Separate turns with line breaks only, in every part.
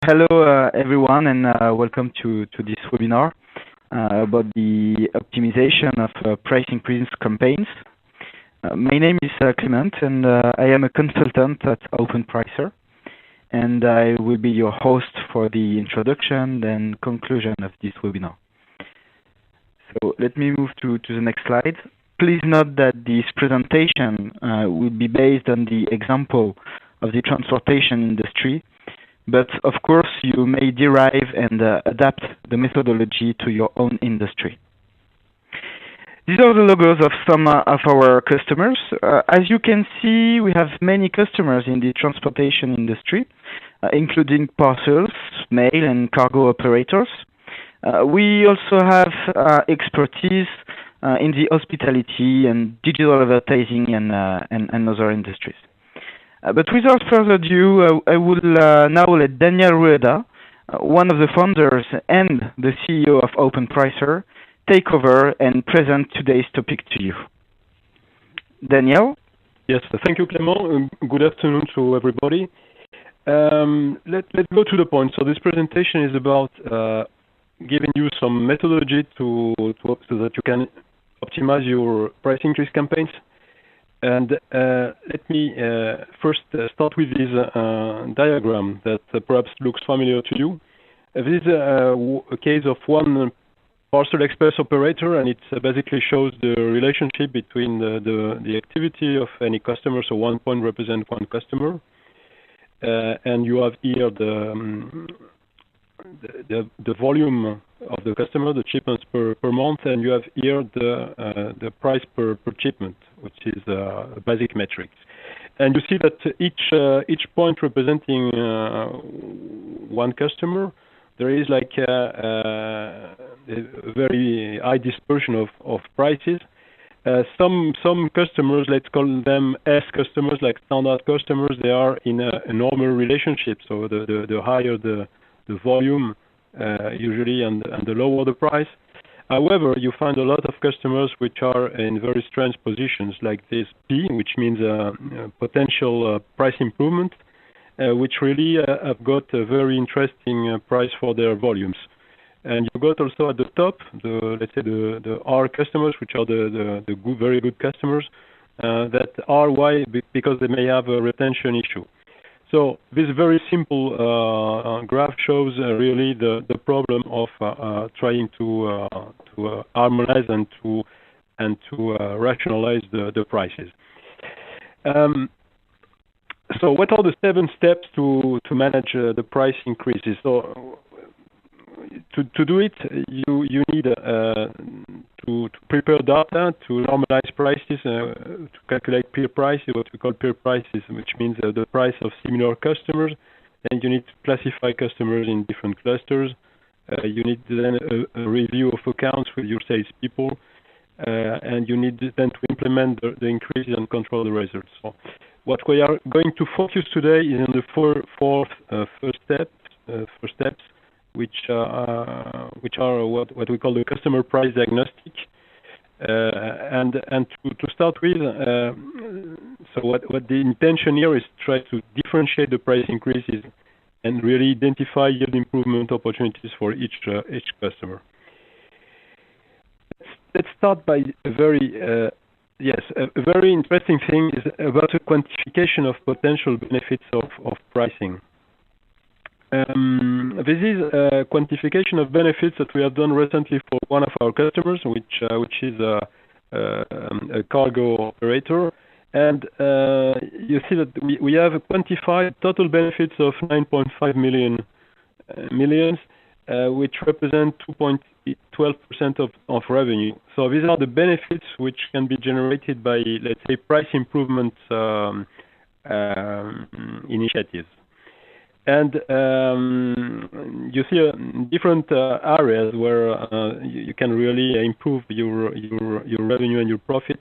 Hello, everyone, and welcome to this webinar about the optimization of price increase campaigns. My name is Clement, and I am a consultant at OpenPricer, and I will be your host for the introduction and conclusion of this webinar. So let me move to the next slide. Please note that this presentation will be based on the example of the transportation industry, but of course you may derive and adapt the methodology to your own industry. These are the logos of some of our customers. As you can see, we have many customers in the transportation industry, including parcels, mail, and cargo operators. We also have expertise in the hospitality and digital advertising and other industries. But without further ado, I will now let Daniel Rueda, one of the founders and the CEO of OpenPricer, take over and present today's topic to you. Daniel?
Yes, thank you, Clément. Good afternoon to everybody. Let's go to the point. So this presentation is about giving you some methodology so that you can optimize your price increase campaigns. And let me first start with this diagram that perhaps looks familiar to you. This is a case of one parcel express operator, and it basically shows the relationship between the activity of any customer. So 1 point represents one customer, and you have here the volume of the customer, the shipments per month, and you have here the price per shipment, which is a basic metric. And you see that each point representing one customer, there is like a very high dispersion of prices. Some customers, let's call them S customers, like standard customers, they are in a normal relationship. So the higher the volume, usually, and the lower the price. However, you find a lot of customers which are in very strange positions, like this P, which means potential price improvement, which really have got a very interesting price for their volumes. And you got also at the top, let's say the R customers, which are the good, very good customers, that are why because they may have a retention issue. So this very simple graph shows really the problem of trying to harmonize and to rationalize the prices. So what are the 7 steps to manage the price increases? So to do it, you need to prepare data to normalize prices, to calculate peer prices, what we call peer prices, which means the price of similar customers. And you need to classify customers in different clusters. You need then a review of accounts with your salespeople, and you need then to implement the increases and control the results. So what we are going to focus today is on the first steps, which are what we call the Customer Price Diagnostic. And to start with, so what the intention here is try to differentiate the price increases and really identify yield improvement opportunities for each customer. Let's start by a very interesting thing is about the quantification of potential benefits of pricing. This is a quantification of benefits that we have done recently for one of our customers, which is a cargo operator. And you see that we have quantified total benefits of 9.5 million, which represent 2.12% of revenue. So these are the benefits which can be generated by, let's say, price improvement initiatives. And you see different areas where you can really improve your revenue and your profit.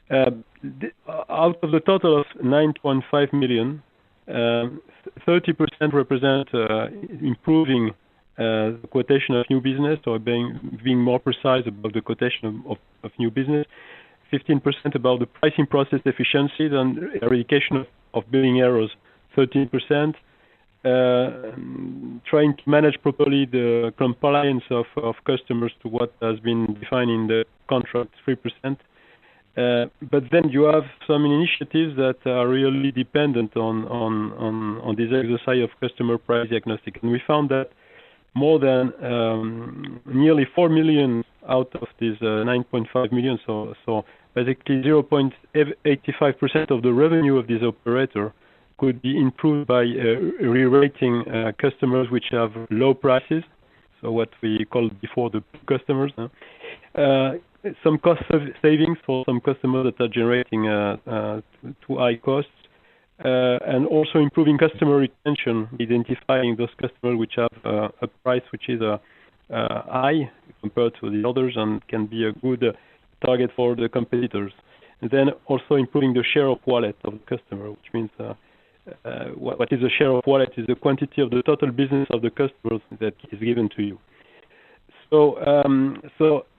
Out of the total of 9.5 million, 30% represent improving the quotation of new business, or being more precise about the quotation of new business. 15% about the pricing process efficiencies and eradication of billing errors. 13%. trying to manage properly the compliance of customers to what has been defined in the contract, 3%. But then you have some initiatives that are really dependent on this exercise of customer price diagnostic. And we found that more than nearly 4 million out of these 9.5 million, so basically 0.85% of the revenue of this operator could be improved by re-rating customers which have low prices, so what we called before the customers. Some cost savings for some customers that are generating too high costs, and also improving customer retention, identifying those customers which have a price which is high compared to the others and can be a good target for the competitors. And then also improving the share of wallet of the customer, which means what is the share of wallet is the quantity of the total business of the customers that is given to you. So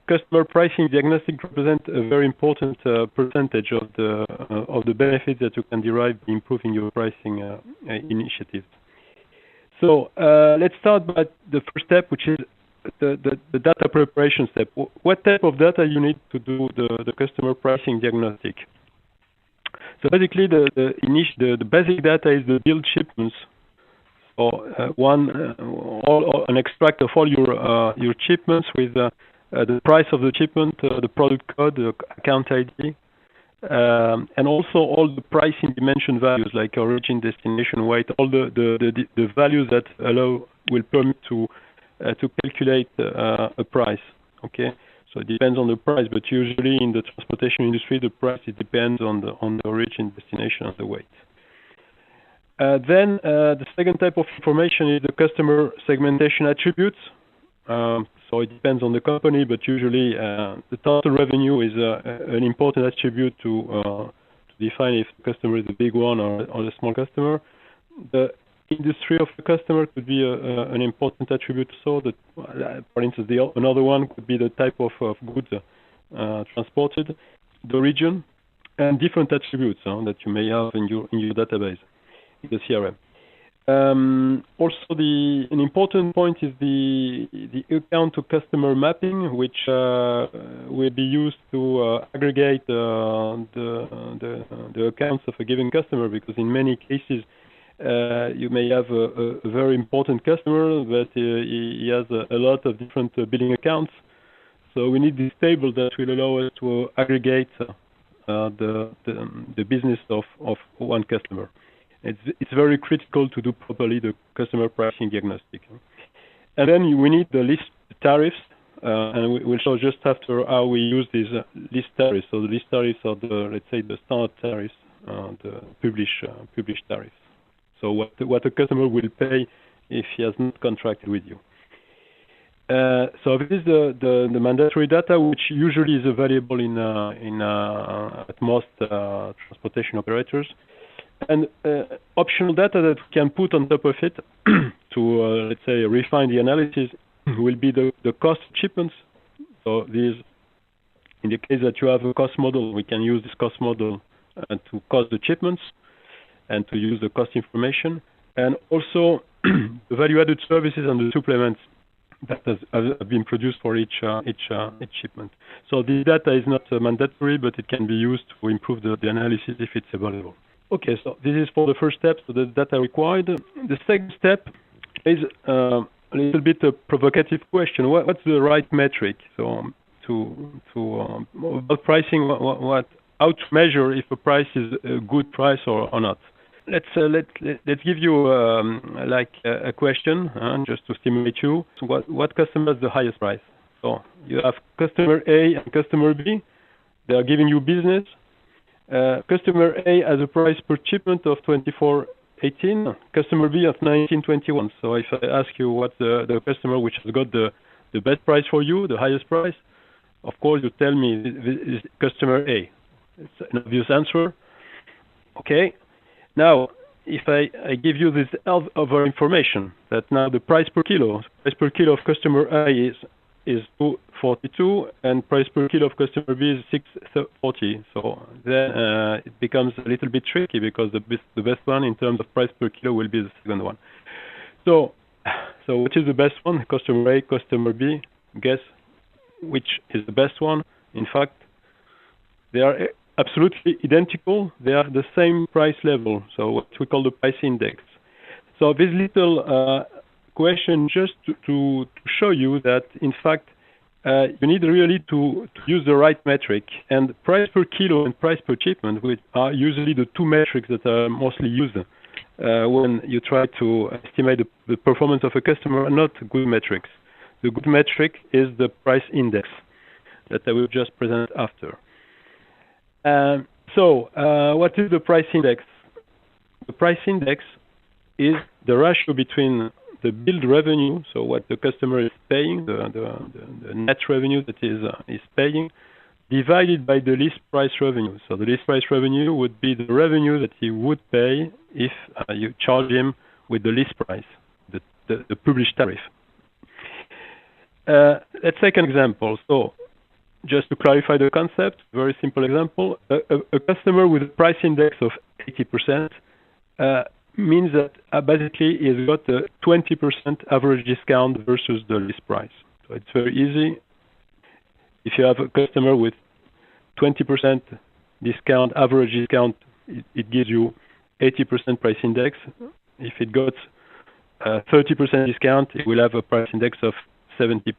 customer pricing diagnostic represents a very important percentage of the benefits that you can derive by improving your pricing initiatives. So let's start by the first step, which is the data preparation step. What type of data you need to do the customer pricing diagnostic? So basically, the basic data is the billed shipments, or an extract of all your shipments with the price of the shipment, the product code, the account ID, and also all the pricing dimension values like origin, destination, weight, all the values that will permit to calculate a price. Okay, so it depends on the price, but usually in the transportation industry, the price depends on the origin, destination, and the weight. Then the second type of information is the customer segmentation attributes. So it depends on the company, but usually the total revenue is an important attribute to define if the customer is a big one or a small customer. The industry of the customer could be an important attribute. So that, for instance, another one could be the type of goods transported, the region, and different attributes that you may have in your database, in the CRM. Also, an important point is the account to customer mapping, which will be used to aggregate the accounts of a given customer, because in many cases you may have a very important customer, but he has a lot of different billing accounts. So we need this table that will allow us to aggregate the business of one customer. It's very critical to do properly the customer pricing diagnostic. And then we need the list tariffs, and we'll show just after how we use these list tariffs. So the list tariffs are let's say the standard tariffs, the published tariffs. So what a customer will pay if he has not contracted with you. So this is the mandatory data, which usually is available at most transportation operators. And optional data that we can put on top of it to, let's say, refine the analysis will be the cost of shipments. So these, in the case that you have a cost model, we can use this cost model to cost the shipments and to use the cost information. And also the value-added services and the supplements that have been produced for each shipment. So this data is not mandatory, but it can be used to improve the analysis if it's available. Okay, so this is for the first step, so the data required. The second step is a little bit a provocative question. What's the right metric? So about pricing, how to measure if a price is a good price or not? Let's give you a question just to stimulate you. So what customer has the highest price? So you have customer A and customer B. They are giving you business. Customer A has a price per shipment of 24.18. Customer B has 19.21. So if I ask you what's the customer which has got the best price for you, the highest price, of course you tell me is customer A. It's an obvious answer. Okay. Now, if I give you this other information, that now the price per kilo of customer A is is 242, and price per kilo of customer B is 640. So then it becomes a little bit tricky because the best one in terms of price per kilo will be the second one. So which is the best one? Customer A, customer B. Guess which is the best one? In fact, they are absolutely identical. They are the same price level. So what we call the price index. So this little question just to show you that in fact you need really to use the right metric, and price per kilo and price per shipment, which are usually the two metrics that are mostly used when you try to estimate the performance of a customer, are not good metrics. The good metric is the price index that I will just present after. So what is the price index? The price index is the ratio between the billed revenue, so what the customer is paying, the net revenue that is paying, divided by the list price revenue. So the list price revenue would be the revenue that he would pay if you charge him with the list price, the published tariff. Let's take an example. So just to clarify the concept, very simple example, a customer with a price index of 80% means that basically he's got a 20% average discount versus the list price. So it's very easy. If you have a customer with 20% discount, average discount, it gives you 80% price index. If it got 30% discount, it will have a price index of 70.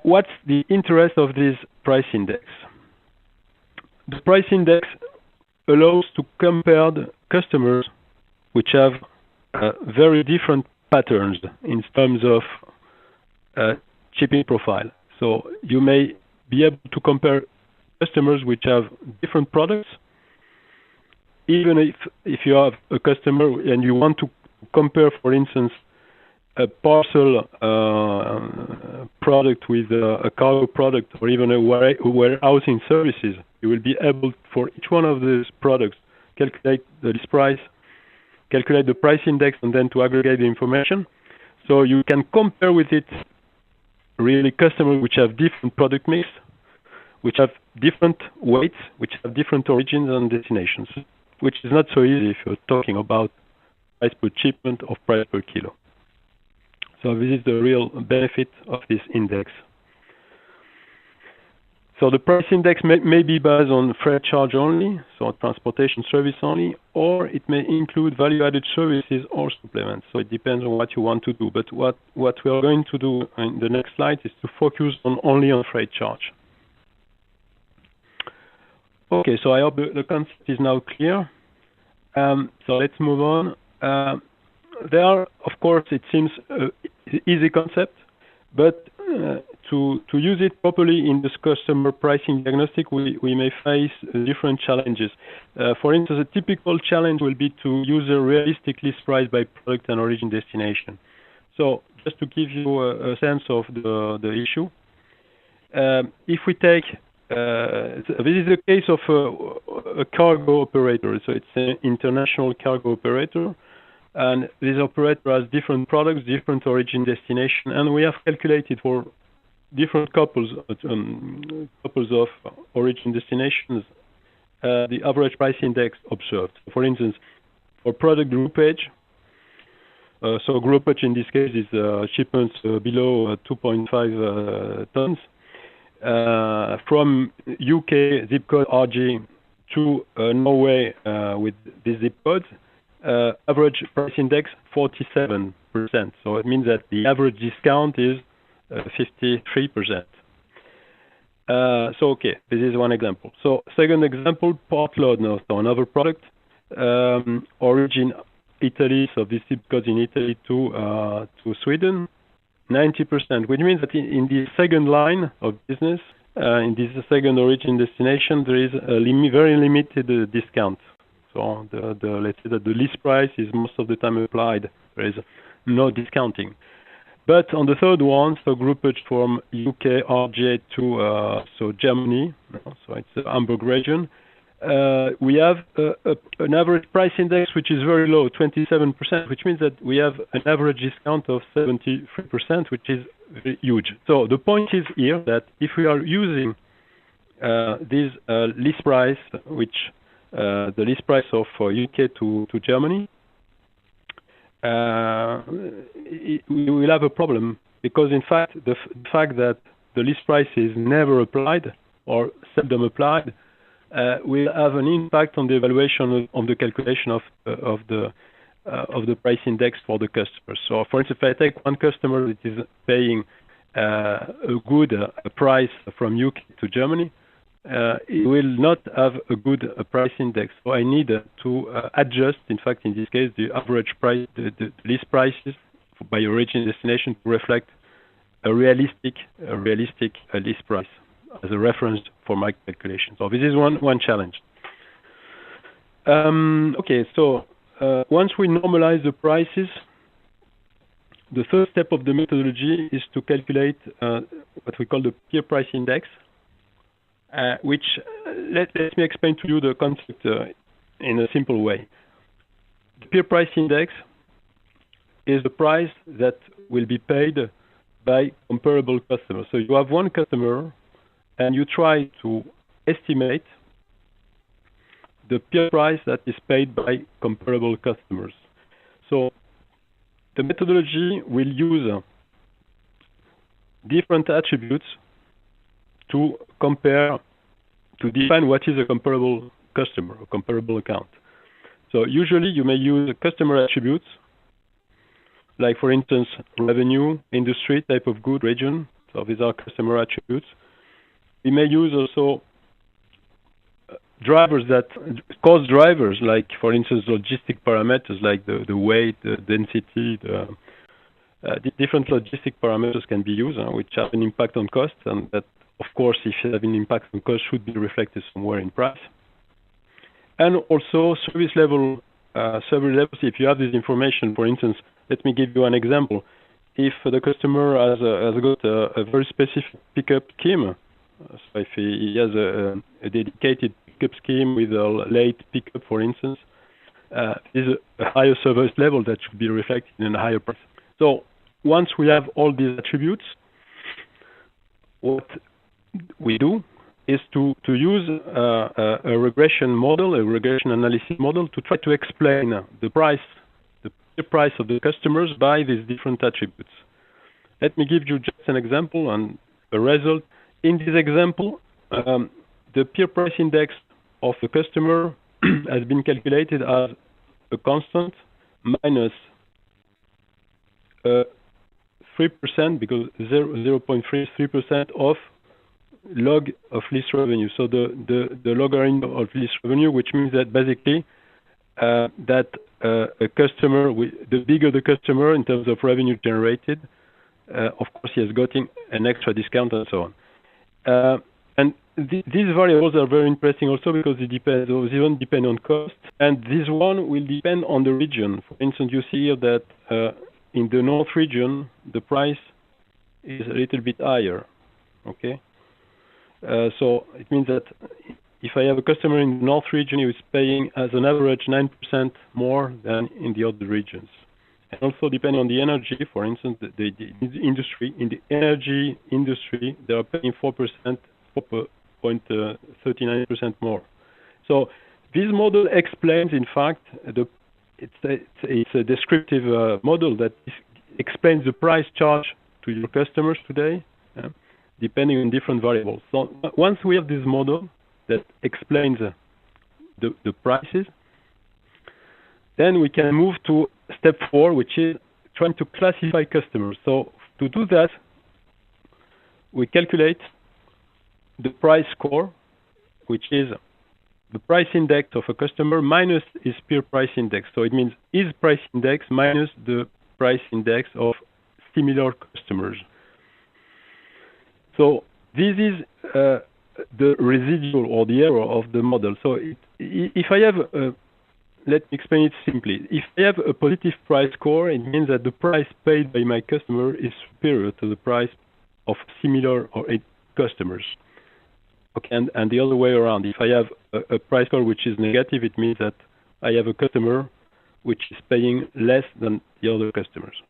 What's the interest of this price index? The price index allows to compare the customers which have very different patterns in terms of shipping profile. So you may be able to compare customers which have different products, even if you have a customer and you want to compare, for instance, a parcel product with a cargo product, or even a warehousing services, you will be able, for each one of these products, calculate the list price, calculate the price index, and then to aggregate the information. So you can compare with it really customers which have different product mix, which have different weights, which have different origins and destinations, which is not so easy if you're talking about price per shipment or price per kilo. So this is the real benefit of this index. So the price index may be based on freight charge only, so transportation service only, or it may include value-added services or supplements. So it depends on what you want to do. But what we are going to do in the next slide is to focus only on freight charge. Okay, so I hope the concept is now clear. So let's move on. There are, of course, it seems easy concept, but to use it properly in this customer pricing diagnostic, we may face different challenges. For instance, a typical challenge will be to use a realistic list price by product and origin destination. So just to give you a sense of the issue, if we take this is the case of a cargo operator, so it's an international cargo operator. And this operator has different products, different origin destination, and we have calculated for different couples of origin destinations the average price index observed. For instance, for product groupage, so groupage in this case is shipments below 2.5 tons from UK zip code RG to Norway with these zip codes. Average price index 47%. So it means that the average discount is 53%. So okay, this is one example. So second example, part load now. So another product, origin Italy. So this zip code in Italy to Sweden, 90%. Which means that in the second line of business, in this second origin destination, there is a very limited discount. So let's say that the list price is most of the time applied. There is no discounting. But on the third one, so groupage from UK RJ to Germany, so it's the Hamburg region, we have an average price index which is very low, 27%, which means that we have an average discount of 73%, which is very huge. So the point is here that if we are using this list price, which the list price of UK to Germany, we will have a problem, because in fact the fact that the list price is never applied or seldom applied will have an impact on the evaluation on the calculation of the price index for the customer. So, for instance, if I take one customer that is paying a good price from UK to Germany, it will not have a good price index. So I need to adjust, in fact, in this case, the average price, the list prices by origin destination to reflect a realistic list price as a reference for my calculation. So this is one challenge. Okay, so once we normalize the prices, the first step of the methodology is to calculate what we call the peer price index, which let me explain to you the concept in a simple way. The peer price index is the price that will be paid by comparable customers. So you have one customer and you try to estimate the peer price that is paid by comparable customers. So the methodology will use different attributes to compare, to define what is a comparable customer, a comparable account. So usually you may use customer attributes, like for instance, revenue, industry, type of good, region. So these are customer attributes. We may use also drivers that cost drivers, like for instance, logistic parameters like the weight, the density, the different logistic parameters can be used, which have an impact on cost, and that, of course, if you have an impact on cost, should be reflected somewhere in price. And also service levels. If you have this information, for instance, let me give you an example. If the customer has got a very specific pickup scheme, so if he has a dedicated pickup scheme with a late pickup, for instance, is a higher service level that should be reflected in a higher price. So once we have all these attributes, what we do is to use a regression model, a regression analysis model, to try to explain the price of the customers by these different attributes. Let me give you just an example and a result. In this example, the peer price index of the customer has been calculated as a constant minus 3%, because 0.33% of log of list revenue. So the logarithm of list revenue, which means that basically that a customer, the bigger the customer in terms of revenue generated, of course he has gotten an extra discount and so on. And these variables are very interesting also because they don't depend on cost, and this one will depend on the region. For instance, you see here that in the north region the price is a little bit higher. Okay, so it means that if I have a customer in the north region, he is paying as an average 9% more than in the other regions. And also depending on the energy, for instance, the industry, in the energy industry, they are paying 4.39% more. So this model explains, in fact, it's a descriptive model that explains the price charged to your customers today, depending on different variables. So once we have this model that explains the prices, then we can move to step 4, which is trying to classify customers. So to do that, we calculate the price score, which is the price index of a customer minus his peer price index. So it means his price index minus the price index of similar customers. So this is the residual or the error of the model. So if I have let me explain it simply. If I have a positive price score, it means that the price paid by my customer is superior to the price of similar or customers. Okay, and the other way around. If I have a price score which is negative, it means that I have a customer which is paying less than the other customers.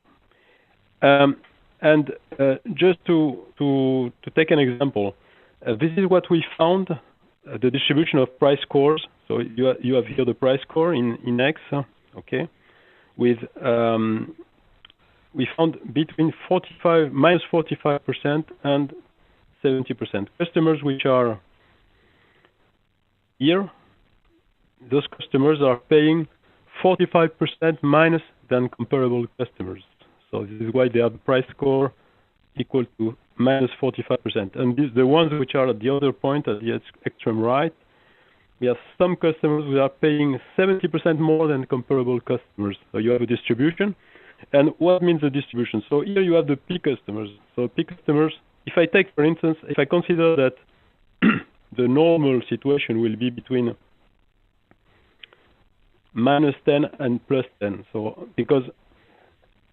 Just to take an example, this is what we found, the distribution of price scores. So you have here the price score in X, okay, with we found between -45% and 70%. Customers which are here, those customers are paying 45% minus than comparable customers. So this is why they have a price score equal to -45%. And the ones which are at the other point, at the extreme right, we have some customers who are paying 70% more than comparable customers. So you have a distribution. And what means the distribution? So here you have the P customers. So P customers, if I take, for instance, if I consider that the normal situation will be between -10 and +10. So because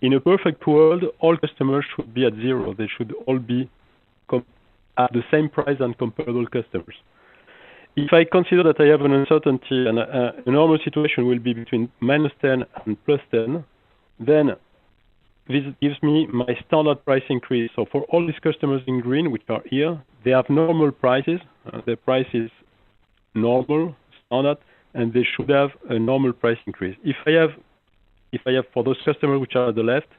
in a perfect world, all customers should be at zero. They should all be at the same price than comparable customers. If I consider that I have an uncertainty and a normal situation will be between -10 and +10, then this gives me my standard price increase. So for all these customers in green, which are here, they have normal prices. The price is normal, standard, and they should have a normal price increase. If I have for those customers which are at the left,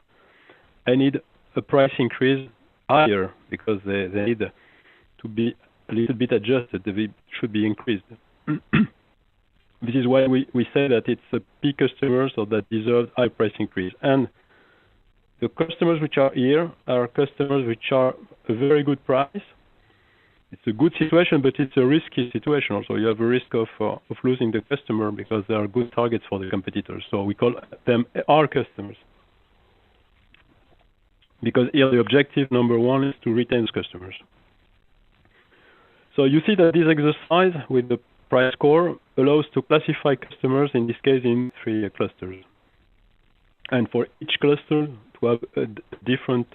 I need a price increase higher because they need to be a little bit adjusted. They should be increased. This is why we say that it's a P customers so that deserve high price increase. And the customers which are here are customers which are a very good price. It's a good situation, but it's a risky situation also. You have a risk of losing the customer because they are good targets for the competitors. So we call them our customers. Because here the objective number one is to retain those customers. So you see that this exercise with the price score allows to classify customers, in this case, in 3 clusters. And for each cluster to have a different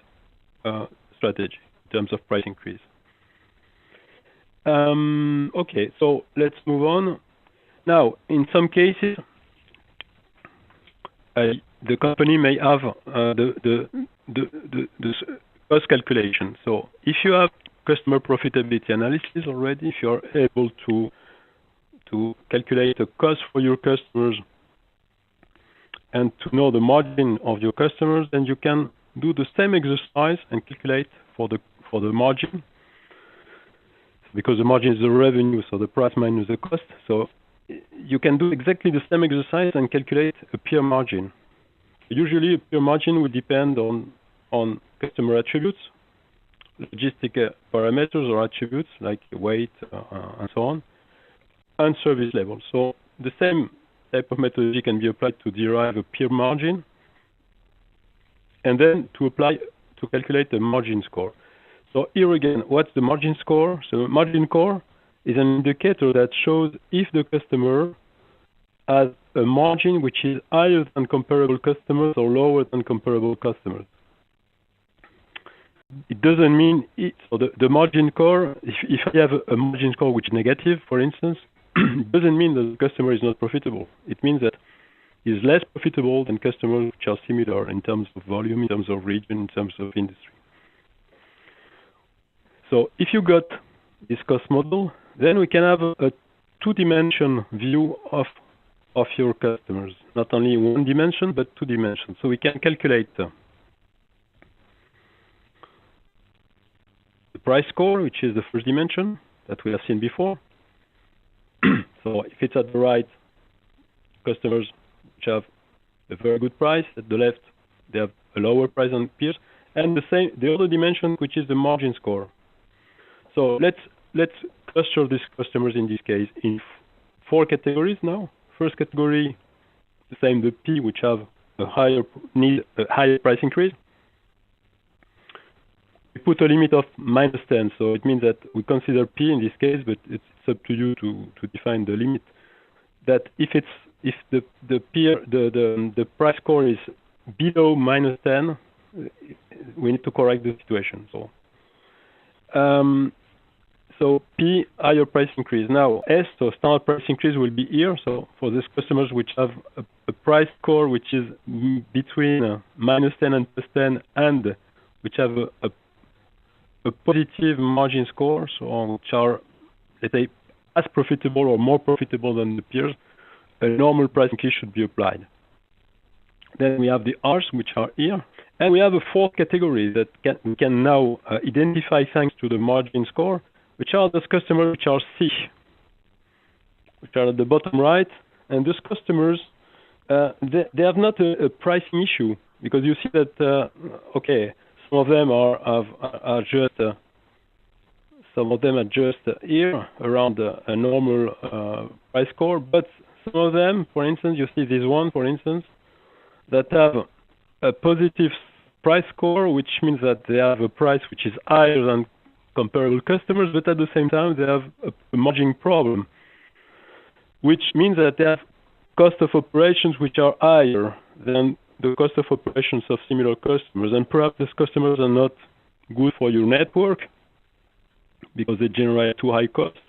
strategy in terms of price increase. Okay, so let's move on. Now, in some cases, the company may have the cost calculation. So if you have customer profitability analysis already, if you are able to calculate the cost for your customers and to know the margin of your customers, then you can do the same exercise and calculate for the margin, because the margin is the revenue, so the price minus the cost. So you can do exactly the same exercise and calculate a peer margin. Usually a peer margin will depend on customer attributes, logistic parameters or attributes like weight and so on, and service level. So the same type of methodology can be applied to derive a peer margin and then to calculate the margin score. So here again, what's the margin score? So margin score is an indicator that shows if the customer has a margin which is higher than comparable customers or lower than comparable customers. It doesn't mean so the margin score, if I have a margin score which is negative, for instance, it doesn't mean that the customer is not profitable. It means that he's less profitable than customers which are similar in terms of volume, in terms of region, in terms of industry. So if you got this cost model, then we can have a two-dimension view of your customers. Not only one dimension, but two dimensions. So we can calculate the price score, which is the first dimension that we have seen before. So if it's at the right, customers which have a very good price. At the left, they have a lower price than peers. And the other dimension, which is the margin score. So let's cluster these customers in this case in 4 categories now. First category, the same, the P, which have a higher price increase. We put a limit of -10, so it means that we consider P in this case, but it's up to you to define the limit. That if the price score is below -10, we need to correct the situation. So P, higher price increase. Now S, so standard price increase will be here. So for these customers which have a price score which is between -10 and +10, and which have a positive margin score, so which are, let's say, as profitable or more profitable than the peers, a normal price increase should be applied. Then we have the R's, which are here. And we have a fourth category that we can now identify thanks to the margin score, which are those customers which are C, which are at the bottom right. And those customers, they have not a pricing issue, because you see that, okay, some of them are just here around a normal price score, but some of them, for instance, you see this one, for instance, that have a positive price score, which means that they have a price which is higher than comparable customers, but at the same time they have a margin problem, which means that they have cost of operations which are higher than the cost of operations of similar customers, and perhaps these customers are not good for your network because they generate too high costs.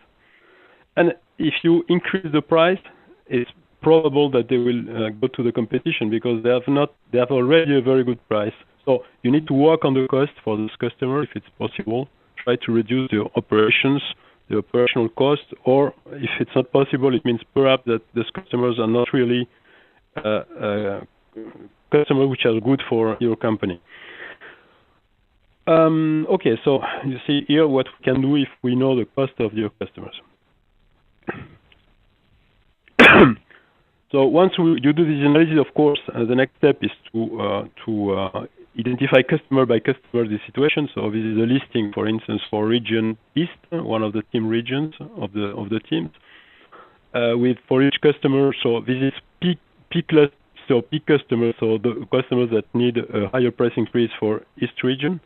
And if you increase the price, it's probable that they will go to the competition, because they have already a very good price. So you need to work on the cost for this customer if it's possible. Try to reduce the operational cost, or if it's not possible, it means perhaps that these customers are not really customers which are good for your company. Okay, so you see here what we can do if we know the cost of your customers. So once you do this analysis, of course, the next step is to identify customer by customer the situation. So this is a listing, for instance, for region East, one of the team regions of the teams, with for each customer. So this is P customers, so the customers that need a higher price increase for East region,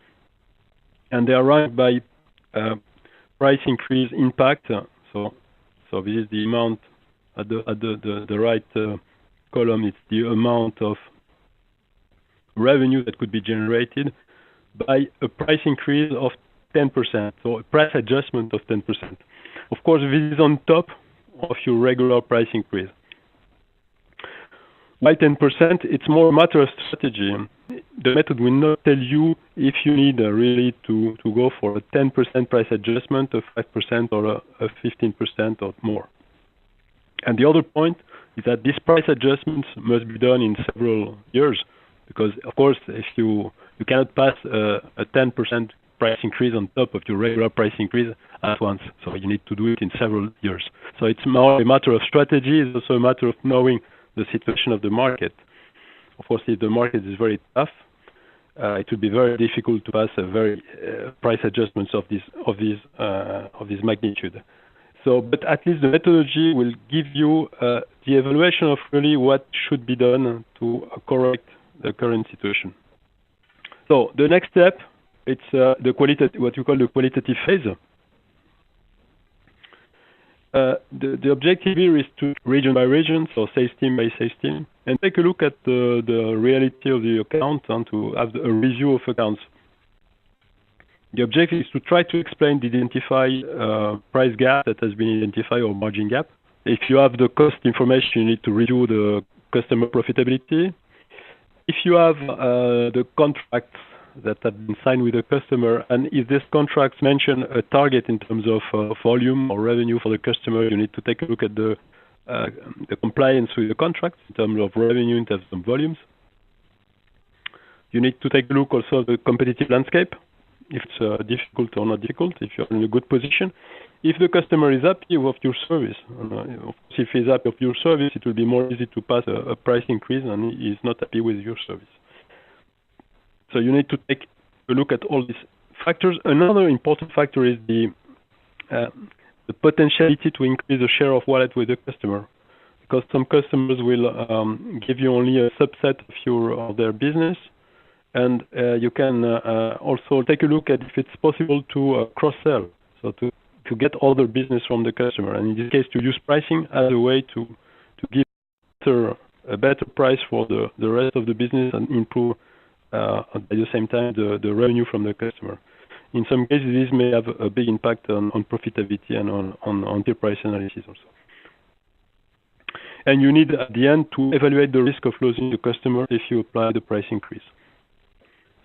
and they are ranked by price increase impact. So this is the amount at the right column. It's the amount of revenue that could be generated by a price increase of 10%, so a price adjustment of 10%. Of course, this is on top of your regular price increase. By 10%, it's more a matter of strategy. The method will not tell you if you need really to go for a 10% price adjustment, a 5%, or a 15% or more. And the other point is that these price adjustments must be done in several years, because, of course, if you cannot pass a 10% price increase on top of your regular price increase at once. So you need to do it in several years. So it's more a matter of strategy. It's also a matter of knowing the situation of the market. Of course, if the market is very tough, it would be very difficult to pass a very price adjustments of this magnitude. So, but at least the methodology will give you the evaluation of really what should be done to correct the current situation. So the next step, it's what you call the qualitative phase. The objective here is to region by region, so sales team by sales team, and take a look at the reality of the account and to have a review of accounts. The objective is to try to explain the identified price gap that has been identified, or margin gap. If you have the cost information, you need to review the customer profitability. If you have the contracts that have been signed with the customer, and if these contracts mention a target in terms of volume or revenue for the customer, you need to take a look at the compliance with the contracts in terms of revenue, in terms of volumes. You need to take a look also at the competitive landscape, if it's difficult or not difficult, if you're in a good position. If the customer is happy with your service, if he's happy with your service, it will be more easy to pass a price increase, and he's not happy with your service. So you need to take a look at all these factors. Another important factor is the potentiality to increase the share of wallet with the customer, because some customers will give you only a subset of their business, and you can also take a look at if it's possible to cross-sell, so to get other business from the customer, and in this case to use pricing as a way to give a better price for the rest of the business and improve at the same time the revenue from the customer. in some cases, this may have a big impact on profitability and on the price analysis also. And you need, at the end, to evaluate the risk of losing the customer if you apply the price increase.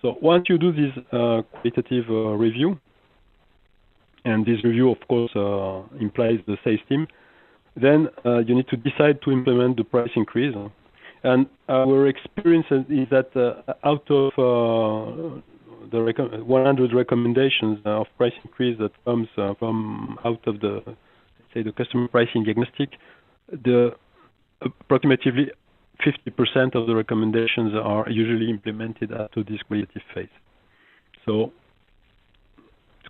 So once you do this qualitative review, and this review, of course, implies the sales team, then you need to decide to implement the price increase. And our experience is that out of the 100 recommendations of price increase that comes from out of the, let's say, the customer pricing diagnostic, approximately 50% of the recommendations are usually implemented after this qualitative phase. So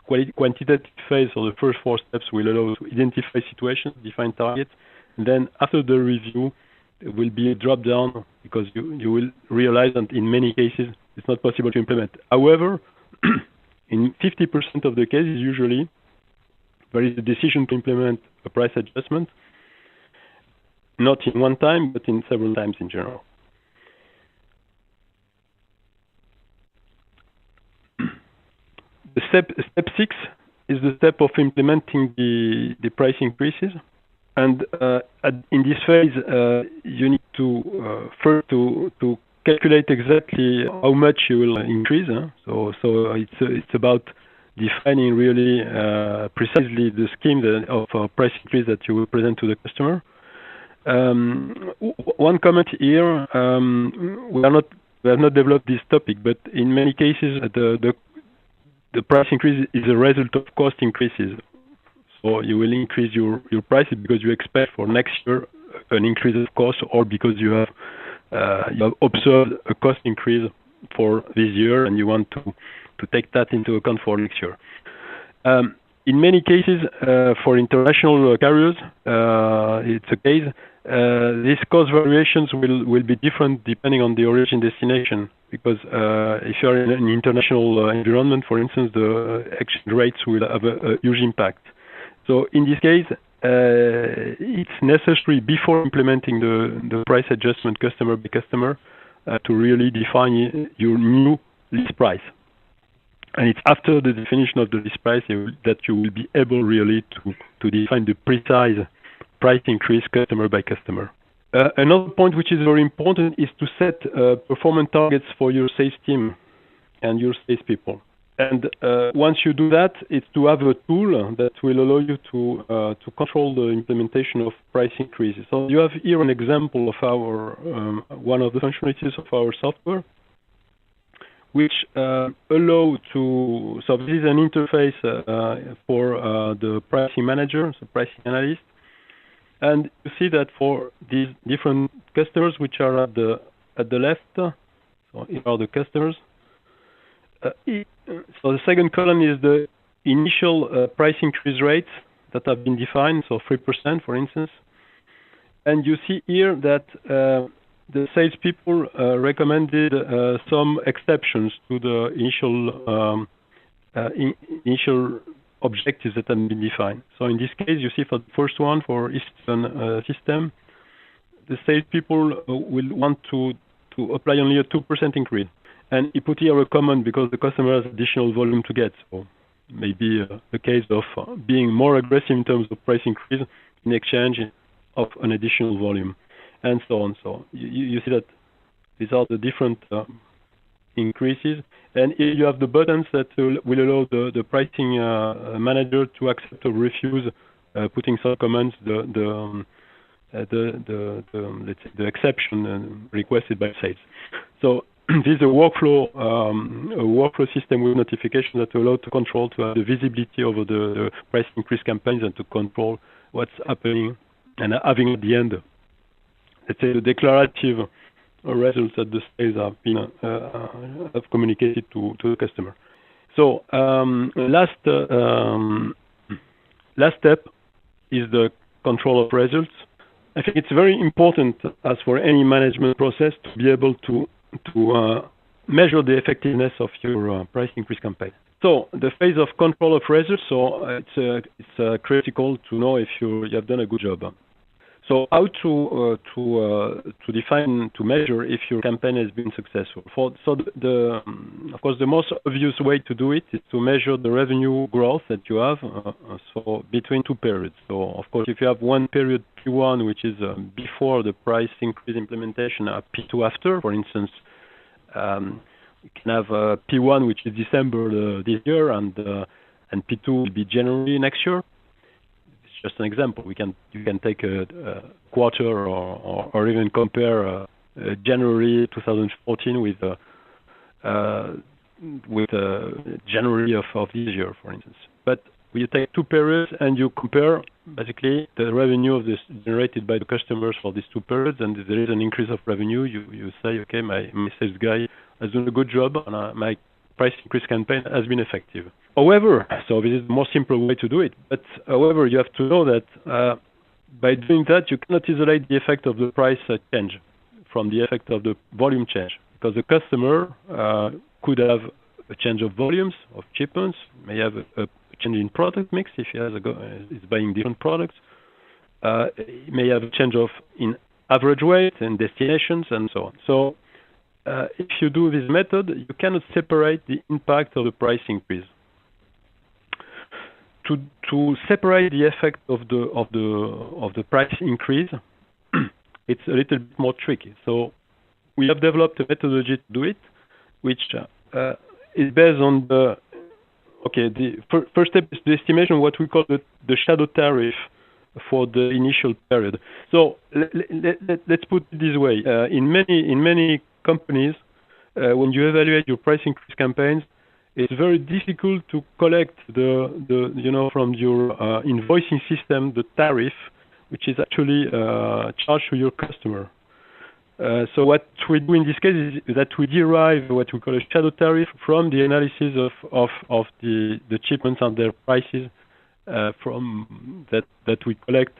the quantitative phase, or the first 4 steps, will allow to identify situations, define targets, and then after the review, there will be a drop down because you will realize that in many cases it's not possible to implement. However, in 50% of the cases, usually there is a decision to implement a price adjustment, not in one time, but in several times in general. The step 6 is the step of implementing the price increases. And in this phase, you need to first to calculate exactly how much you will increase. So it's about defining really precisely the scheme of price increase that you will present to the customer. One comment here: we have not developed this topic, but in many cases, the price increase is a result of cost increases. So you will increase your prices because you expect for next year an increase of cost, or because you have observed a cost increase for this year and you want to take that into account for next year. In many cases, for international carriers, it's a case. These cost variations will be different depending on the origin destination, because if you are in an international environment, for instance, the exchange rates will have a huge impact. So in this case, it's necessary before implementing the price adjustment customer by customer to really define your new list price. And it's after the definition of the list price that you will be able really to define the precise price increase customer by customer. Another point which is very important is to set performance targets for your sales team and your sales people. And once you do that, it's to have a tool that will allow you to control the implementation of price increases. So you have here an example of our one of the functionalities of our software, which allow to. So this is an interface for the pricing manager, so pricing analyst, and you see that for these different customers, which are at the left, so here are the customers. So the second column is the initial price increase rates that have been defined, so 3%, for instance. And you see here that the salespeople recommended some exceptions to the initial objectives that have been defined. So in this case, you see for the first one, for Eastern system, the salespeople will want to apply only a 2% increase. And he put here a comment because the customer has additional volume to get. So maybe a case of being more aggressive in terms of price increase in exchange of an additional volume, and so on. So you see that these are the different increases. And here you have the buttons that will allow the pricing manager to accept or refuse putting some comments, let's say the exception requested by sales. So this is a workflow system with notification that allow to control, to have the visibility over the price increase campaigns and to control what's happening, and having at the end, let's say, the declarative results that the sales have been have communicated to the customer. So last step is the control of results. I think it's very important, as for any management process, to be able to measure the effectiveness of your price increase campaign. So the phase of control of results, so it's critical to know if you have done a good job. So how to define, to measure if your campaign has been successful? Of course, the most obvious way to do it is to measure the revenue growth that you have so between two periods. So of course, if you have one period P1, which is before the price increase implementation, P2 after, for instance, you can have P1, which is December this year, and P2 will be January next year. Just an example. You can take a quarter or even compare January 2014 with January of this year, for instance. But when you take two periods and you compare basically the revenue of this generated by the customers for these two periods, and if there is an increase of revenue, you say, okay, my sales guy has done a good job, and my price increase campaign has been effective. However, so this is the more simple way to do it. But however, you have to know that by doing that, you cannot isolate the effect of the price change from the effect of the volume change, because the customer could have a change of volumes of shipments, may have a change in product mix if he is buying different products. He may have a change in average weight and destinations and so on. So if you do this method, you cannot separate the impact of the price increase. To separate the effect of the price increase, it's a little bit more tricky. So we have developed a methodology to do it, which is based on the first step is the estimation, what we call the shadow tariff for the initial period. So let's put it this way: in many companies, when you evaluate your price increase campaigns, it's very difficult to collect from your invoicing system the tariff, which is actually charged to your customer. So what we do in this case is that we derive what we call a shadow tariff from the analysis of the shipments and their prices from that we collect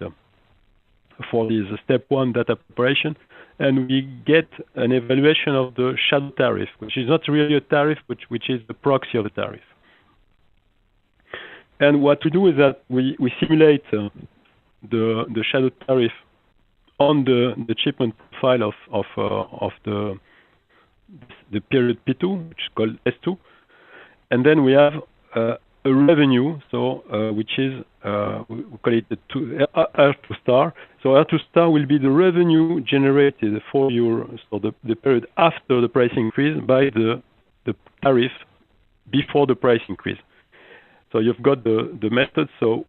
for this step one data preparation, and we get an evaluation of the shadow tariff, which is not really a tariff, which is the proxy of a tariff. And what we do is that we simulate the shadow tariff on the shipment profile of the period P2, which is called S2, and then we have a revenue, so which is we call it R2 star. So R2 star will be the revenue generated for the period after the price increase by the tariff before the price increase. So you've got the method. So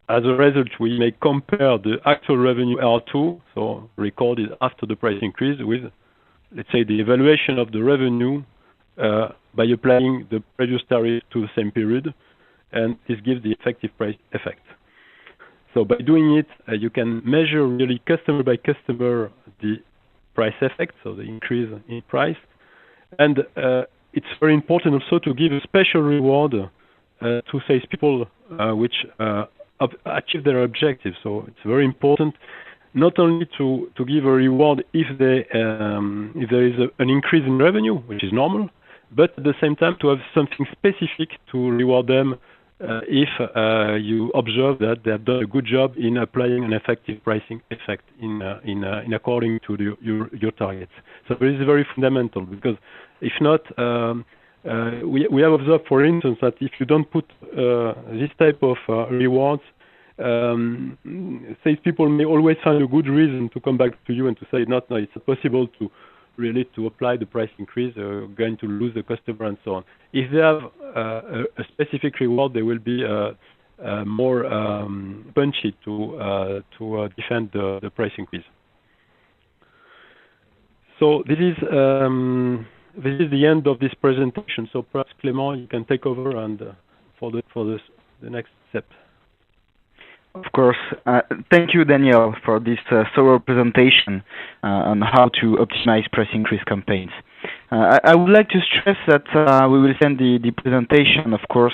as a result, we may compare the actual revenue R2, so recorded after the price increase, with, let's say, the evaluation of the revenue by applying the previous tariff to the same period, and this gives the effective price effect. So by doing it, you can measure really customer by customer the price effect, so the increase in price, and it's very important also to give a special reward to salespeople which achieve their objectives. So it's very important not only to give a reward if there is an increase in revenue, which is normal, but at the same time to have something specific to reward them if you observe that they have done a good job in applying an effective pricing effect in according to your targets. So this is very fundamental, because if not, we have observed, for instance, that if you don't put this type of rewards, salespeople may always find a good reason to come back to you and to say, no, it's possible to apply the price increase, going to lose the customer and so on. If they have a specific reward, they will be more punchy to defend the price increase. So this is the end of this presentation. So perhaps Clément, you can take over and for the next step.
Of course. Thank you, Daniel, for this thorough presentation on how to optimize price increase campaigns. I would like to stress that we will send the presentation, of course,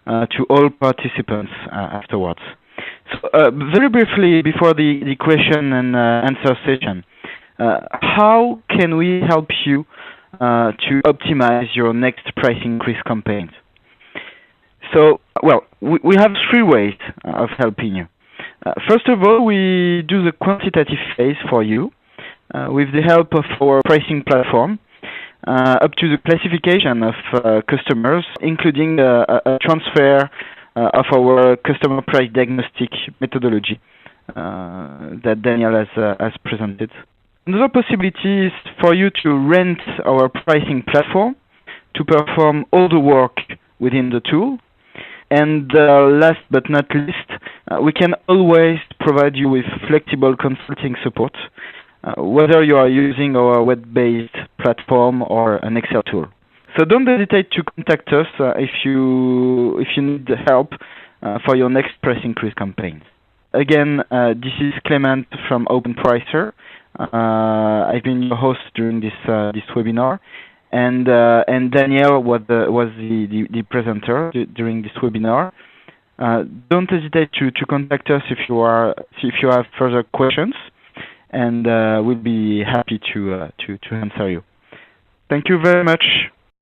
to all participants afterwards. So, very briefly, before the question and answer session, how can we help you to optimize your next price increase campaigns? So, well, we have three ways of helping you. First of all, we do the quantitative phase for you with the help of our pricing platform, up to the classification of customers, including a transfer of our Customer Price Diagnostic methodology that Daniel has presented. Another possibility is for you to rent our pricing platform to perform all the work within the tool. And last but not least, we can always provide you with flexible consulting support, whether you are using our web-based platform or an Excel tool. So don't hesitate to contact us if you need help for your next price increase campaign. Again, this is Clement from OpenPricer. I've been your host during this webinar, and Daniel was the presenter during this webinar. Don't hesitate to contact us if you have further questions, and we'll be happy to answer you. Thank you very much.